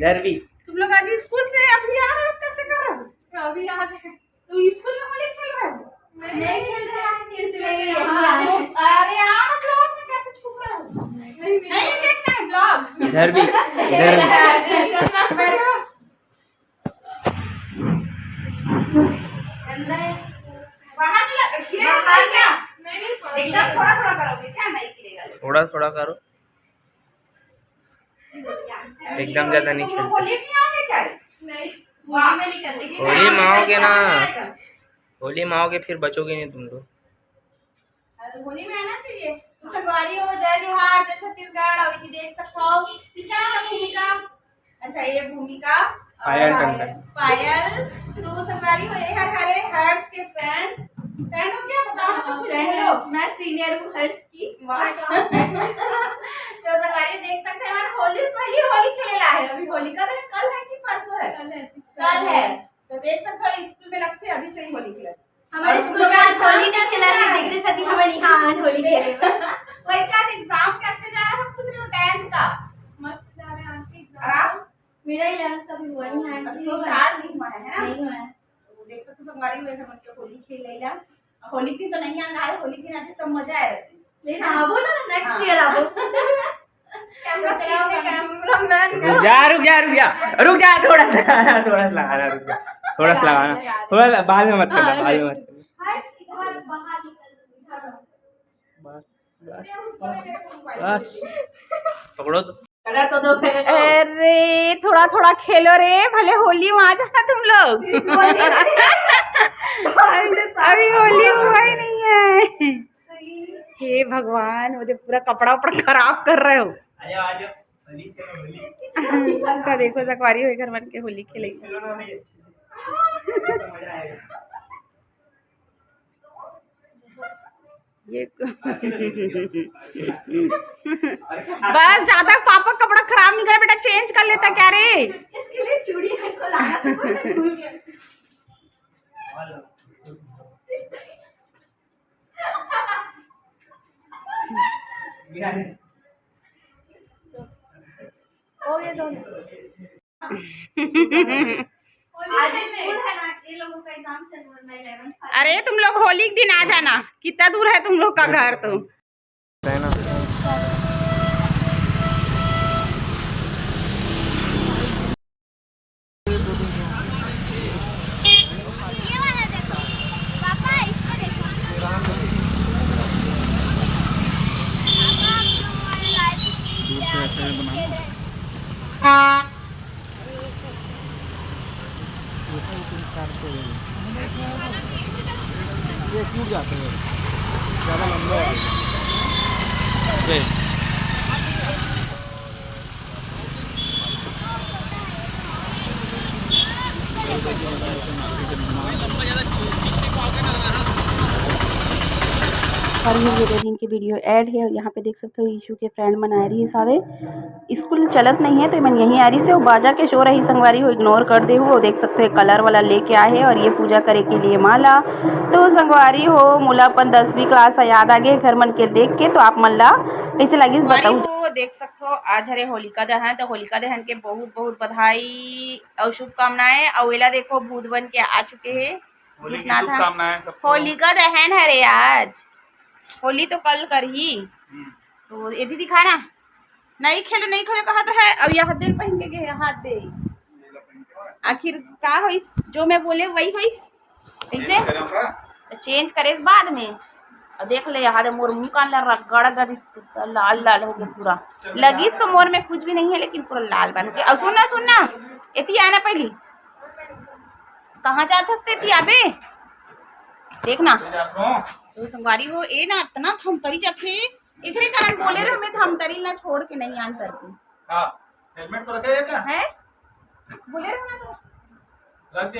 इधर भी। तुम लोग आज स्कूल से अभी आ रहे हो, कैसे कर रहे हो? अभी आ रहे हैं तो स्कूल में होली खेल रहे हो? नहीं खेल रहे हैं, इसलिए अरे आओ ब्लॉग में कैसे छुप रहे हो? नहीं देखना है ब्लॉग। इधर भी, इधर भी। एकदम थोड़ा थोड़ा करोगे क्या? नहीं गिरेगा, थोड़ा थोड़ा करो, एकदम ज्यादा नहीं खेलते। होली नहीं आओगे क्या? नहीं, होली में आओगे ना, होली में आओगे फिर बचोगे नहीं तुम लोग। होली में आना चाहिए। तो संगवारी हो, जय जोहार, जय छत्तीसगढ़। और इधर देख सकते हो इसका नाम है भूमिका। अच्छा, ये भूमिका पायल टंडन। पायल। तो संगवारी हो, ये हमारे हर्ष के फ्रेंड हो क्या? बताओ तो फ्रेंड हो। मैं सीनियर हूँ हर्ष की। तो संगवारी देख सकते हैं हमारे होली से पहले होली खेला है। अभी होली का दिन कल है कि परसों है? कल है। तो देख सकते हो स्कूल में लगते अभी से ही होली खेला। हमारे स्कूल में आज होली ना खेला है, डिग्री सदी हमारी हां होली खेले। वही का एग्जाम कैसे जा रहा है पूछ रहे हो? 10th का मस्त जा रहा है आपके एग्जाम। मेरा 11th का भी हुआ नहीं है, अभी तो स्टार्ट नहीं हुआ है ना? नहीं हुआ है। तो देख सकते हो संगवारी हुए हम लोग होली खेल लेला। होली दिन तो नहीं आना है, होली दिन आते सब मजा आए रहती है। लेकिन आबो ना नेक्स्ट ईयर आबो। कैमरा चलाओ, कैमरामैन रुक जा, थोड़ा सा लगाना, रुक जा, थोड़ा सा लगाना, थोड़ा बाद में मत करना, बाद में मत करना। इधर बाहर निकल बस पकड़ो तो। अरे थोड़ा थोड़ा खेलो रे, भले होली में आ जाना तुम लोग। अभी होली हुआ ही नहीं है। हे भगवान, मुझे पूरा कपड़ा उपड़ा खराब कर रहे हो। तो देखो संगवारी हुई घर बन के होली खेलेंगे। ये बस ज्यादा पापा कपड़ा खराब नहीं करे बेटा, चेंज कर लेता क्या रे? इसके लिए चूड़ी को लाना तो भूल गया। हो गए दोनों। आज स्कूल है ना, ये लोगों का एग्जाम चल रहा है 11th। अरे तुम लोग होली के दिन आ जाना। कितना दूर है तुम लोग का घर? तो ये टूट जाते हैं, ज़्यादा लंबा है। और ये 2 दिन की वीडियो ऐड है। यहाँ पे देख सकते हो ईशू के फ्रेंड मना रही है सावे। स्कूल चलत नहीं है तो मैं यहीं आ रही से बाजा के शोर रही संगवारी हो, इग्नोर कर दे हो। देख सकते हो कलर वाला लेके आए है और ये पूजा करे के लिए माला। तो संगवारी हो मोला अपन 10वीं क्लास याद आ गए घर मन के देख के। तो आप मन ला कैसे लगी बताओ। देख सकते हो आज हरे होलिका दहन। तो होलिका दहन के बहुत बहुत बधाई और शुभकामनाएं। और वेला देखो भूत बन के आ चुके है। होलिका दहन हरे आज, होली तो कल कर ही। तो ये दीदी खाना नहीं खेलो कहा तो है। अब यह दिन पहन के गए हाथ दे। आखिर का होइस जो मैं बोले वही होइस। कैसे चेंज करे इस बाद में। और देख ले यहाँ मोर मुँह कान रगड़ लाल लाल हो गया पूरा। लगी तो मोर में कुछ भी नहीं है लेकिन पूरा लाल बन गया। और सुनना इतनी आना पहली कहाँ जाते थे अबे देखना। तो संगवारी हो ए ना इतना थमतरी जाथे एकरे कारण बोले रहे हमें थमतरी ना छोड़ के नहीं आन करके। हां हेलमेट तो रखे क्या है? बोले रहे ना तो रख दे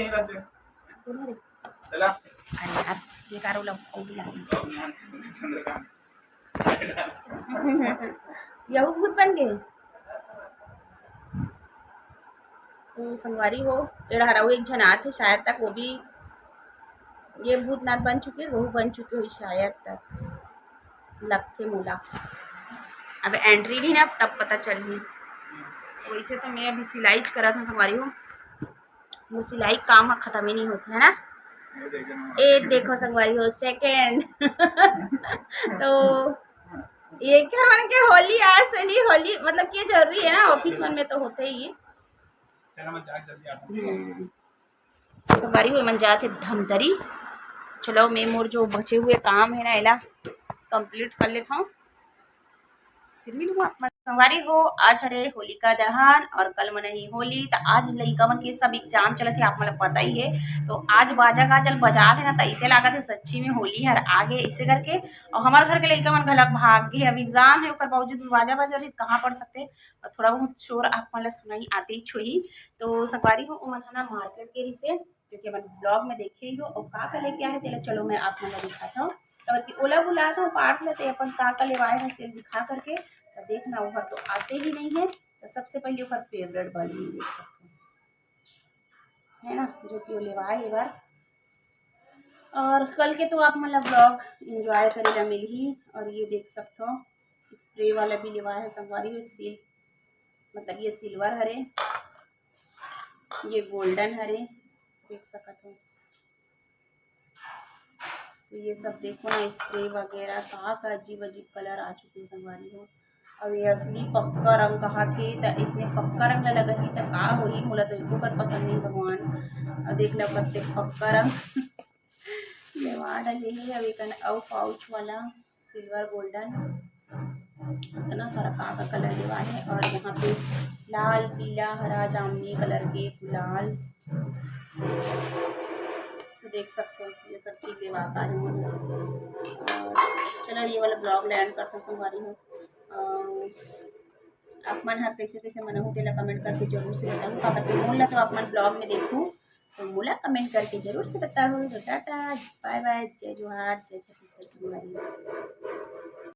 चला। अरे यार ये कारो लग चंद्रकांत यही भूत बन गए। तो संगवारी हो एड़ा हराऊ एक जन आते शायद तक वो भी ये भूतनाथ बन चुके, वो बन चुके हुई शायद तक लगते मोला। अब एंट्री नहीं ना तब पता चल ही। वैसे तो मैं अभी सिलाई करा था संगवारी हो, वो सिलाई काम ख़त्म ही नहीं होता है ना। ये देखो संगवारी हो सेकेंड तो ये क्या मन के होली आज से नहीं, होली मतलब कि जरूरी है ना, ऑफिस मन में तो होते ही है। तो संगवारी हो मन जाते धमतरी। चलो मैं मोर जो बचे हुए काम है ना एला कंप्लीट कर लेता हूँ, फिर मिलूँगा। संगवारी हो आज हरे होलिका दहन और कल मन ही होली, तो आज लइका मन के सब एग्जाम चलत है, आप मतलब पता ही है। तो आज बाजा गाजल बजा देना तो ऐसे लागत है सच्ची में होली हर आगे इसे करके। और हमारे घर के लइका मन घलक भाग गए, अब एग्जाम है ओकर बावजूद भी बाजा बजा रही कहाँ पढ़ सकते। और थोड़ा बहुत शोर आप मतलब सुनाई आते ही छोही। तो संगवारी हो मन है ना मार्केट के से, क्योंकि अपन ब्लॉग में देखे ही हो और का लेके आए तेला चलो मैं आप मतलब दिखाता हूँ। और कि ओला बुलाया था पार्ट लेते अपन का लेवाए हैं तेल दिखा करके। तो देखना ऊपर तो आते ही नहीं है। तो सबसे पहले ऊपर फेवरेट वाली देख सकते हैं है ना, जो कि वो लेवाए एक बार। और कल के तो आप मतलब ब्लॉग इंजॉय करेगा मिल ही। और ये देख सकते हो स्प्रे वाला भी लेवाए है संगवारी हो, सिल मतलब ये सिल्वर हरे, ये गोल्डन हरे देख सकते हो। तो ये सब देखो ना स्प्रे वगैरह का अजीब अजीब कलर आ चुके हैं संगवारी हो। और ये असली पक्का रंग कहा थे तो इसने पक्का रंग लगा ही तो का होई, मोला तो एको कर पसंद नहीं भगवान। और देख लो कते पक्का रंग लेवा डले ही। अब एक और पाउच वाला सिल्वर गोल्डन इतना सारा का कलर लेवा है। और यहाँ पे लाल पीला हरा जामुनी कलर के गुलाल, तो देख सकते हो ये सब चीज़ लेवाता है। और चलो ये वाला ब्लॉग लैंड करता हूँ संगवारी हो। आप मन हर कैसे कैसे मन हो तेला कमेंट करके जरूर से बताऊँ। का करके मोला तो आप मन ब्लॉग में देखूँ तो मोला कमेंट करके जरूर से बताओ। तो टाटा बाय बाय, जय जोहार, जय छत्तीसगढ़ संगवारी।